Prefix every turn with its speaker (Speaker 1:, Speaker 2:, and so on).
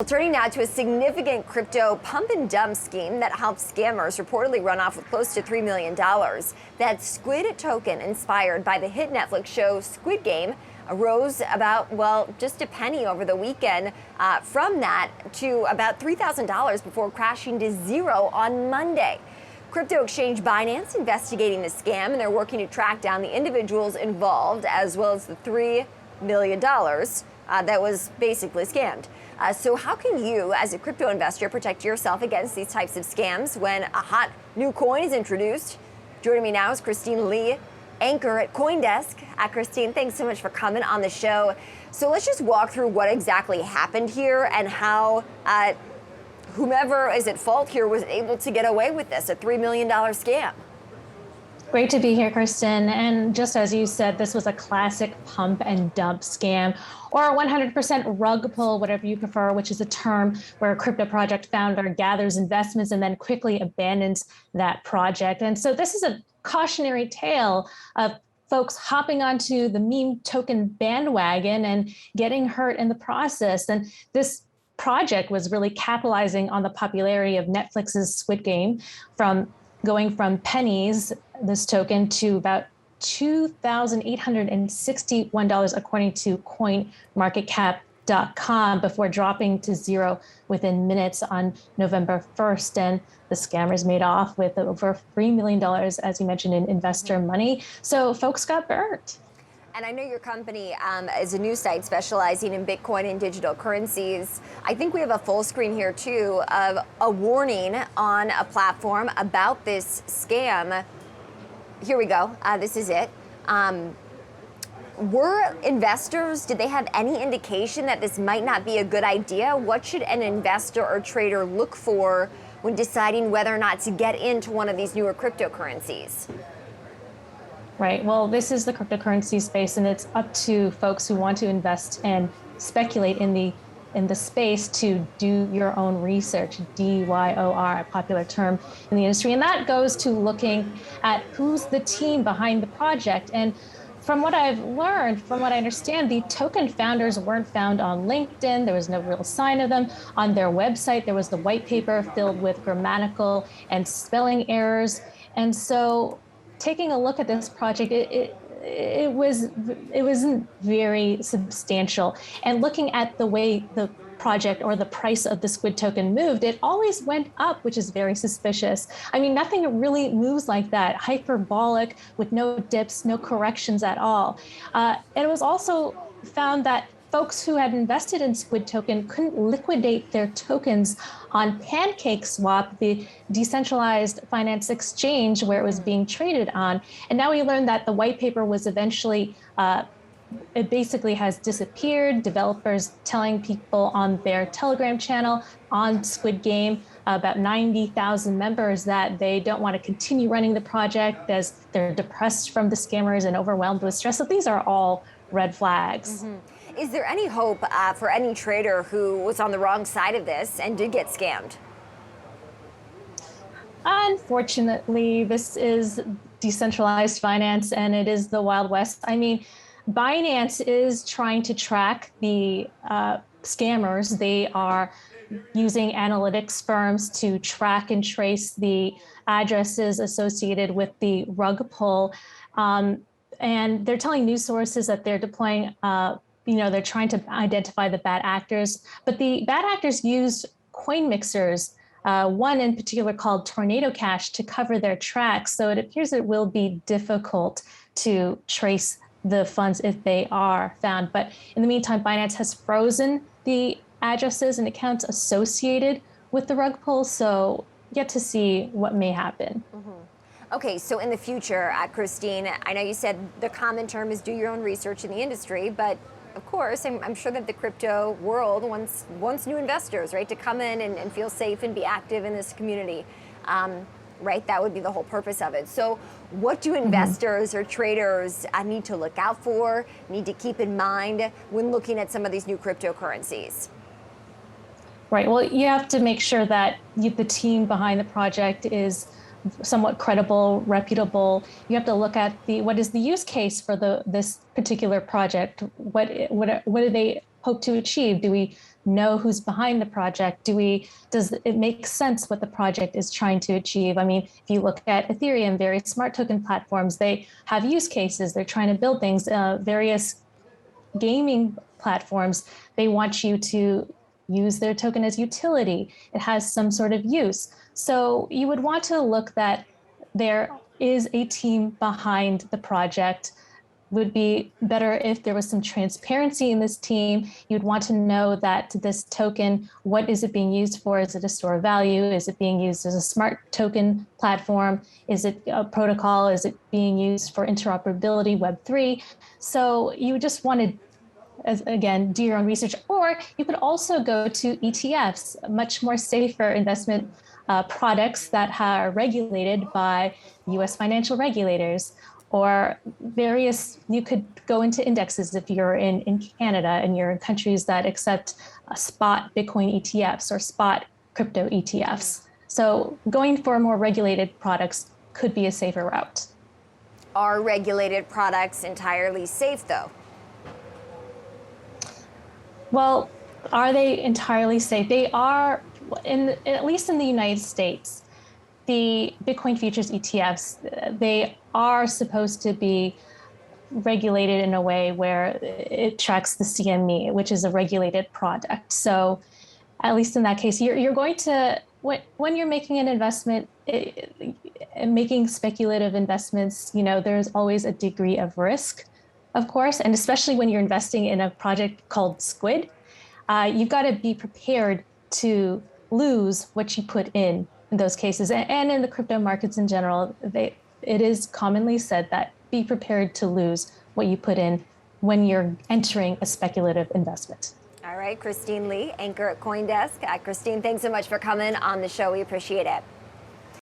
Speaker 1: Turning now to a significant crypto pump and dump scheme that helps scammers reportedly run off with close to $3 million. That Squid token, inspired by the hit Netflix show Squid Game, rose about, well, just a penny over the weekend. From that to about $3,000 before crashing to zero on Monday. Crypto exchange Binance investigating the scam, and they're working to track down the individuals involved, as well as the $3 million that was basically scammed. So how can you, as a crypto investor, protect yourself against these types of scams when a hot new coin is introduced? Joining me now is Christine Lee, anchor at CoinDesk. Christine, thanks so much for coming on the show. So let's just walk through what exactly happened here and how whomever is at fault here was able to get away with this, a $3 million scam.
Speaker 2: Great to be here, Kristen. And just as you said, this was a classic pump and dump scam, or a 100% rug pull, whatever you prefer, which is a term where a crypto project founder gathers investments and then quickly abandons that project. And so this is a cautionary tale of folks hopping onto the meme token bandwagon and getting hurt in the process. And this project was really capitalizing on the popularity of Netflix's Squid Game, going from pennies, this token, to about $2,861 according to CoinMarketCap.com before dropping to zero within minutes on November 1st. And the scammers made off with over $3 million, as you mentioned, in investor money. So folks got burnt.
Speaker 1: And I know your company is a news site specializing in Bitcoin and digital currencies. I think we have a full screen here, too, of a warning on a platform about this scam. Here we go. This is it. Were investors, did they have any indication that this might not be a good idea? What should an investor or trader look for when deciding whether or not to get into one of these newer cryptocurrencies?
Speaker 2: Right. Well, this is the cryptocurrency space, and it's up to folks who want to invest and speculate in the space to do your own research. DYOR, a popular term in the industry, and that goes to looking at who's the team behind the project. And from what I've learned, from what I understand, the token founders weren't found on LinkedIn. There was no real sign of them. On their website, there was the white paper filled with grammatical and spelling errors. And so, taking a look at this project, it wasn't very substantial. And looking at the way the project or the price of the Squid token moved, it always went up, which is very suspicious. I mean, nothing really moves like that, hyperbolic, with no dips, no corrections at all. And it was also found that folks who had invested in Squid token couldn't liquidate their tokens on PancakeSwap, the decentralized finance exchange where it was being traded on. And now we learned that the white paper was eventually, it basically has disappeared. Developers telling people on their Telegram channel on Squid Game, about 90,000 members, that they don't want to continue running the project as they're depressed from the scammers and overwhelmed with stress. So these are all red flags.
Speaker 1: Mm-hmm. Is there any hope for any trader who was on the wrong side of this and did get scammed?
Speaker 2: Unfortunately, this is decentralized finance and it is the Wild West. I mean, Binance is trying to track the scammers. They are using analytics firms to track and trace the addresses associated with the rug pull. And they're telling news sources that they're deploying they're trying to identify the bad actors, but the bad actors used coin mixers, one in particular called Tornado Cash, to cover their tracks. So it appears it will be difficult to trace the funds if they are found. But in the meantime, Binance has frozen the addresses and accounts associated with the rug pull. So yet to see what may happen.
Speaker 1: Mm-hmm. Okay, so in the future, Christine, I know you said the common term is do your own research in the industry, but of course, I'm sure that the crypto world wants new investors, right, to come in and feel safe and be active in this community, right? That would be the whole purpose of it. So what do investors or traders need to look out for, need to keep in mind when looking at some of these new cryptocurrencies?
Speaker 2: Right. Well, you have to make sure that the team behind the project is somewhat credible, reputable. You have to look at what is the use case for this particular project? What do they hope to achieve? Do we know who's behind the project? Does it make sense what the project is trying to achieve? I mean, if you look at Ethereum, various smart token platforms, they have use cases. They're trying to build things. Various gaming platforms, they want you to use their token as utility. It has some sort of use. So you would want to look that there is a team behind the project. Would be better if there was some transparency in this team. You'd want to know that this token, what is it being used for? Is it a store of value? Is it being used as a smart token platform? Is it a protocol? Is it being used for interoperability, Web3? So you just want to, as again, do your own research, or you could also go to ETFs, much more safer investment products that are regulated by US financial regulators, or various, you could go into indexes if you're in Canada and you're in countries that accept spot Bitcoin ETFs or spot crypto ETFs. So going for more regulated products could be a safer route.
Speaker 1: Are regulated products entirely safe, though?
Speaker 2: Well, are they entirely safe? They are, at least in the United States, the Bitcoin futures ETFs, they are supposed to be regulated in a way where it tracks the CME, which is a regulated product. So at least in that case, you're going to, when you're making an investment, making speculative investments, there's always a degree of risk, of course, and especially when you're investing in a project called Squid, you've got to be prepared to lose what you put in those cases. And in the crypto markets in general, it is commonly said that be prepared to lose what you put in when you're entering a speculative investment.
Speaker 1: All right, Christine Lee, anchor at CoinDesk. Christine, thanks so much for coming on the show. We appreciate it.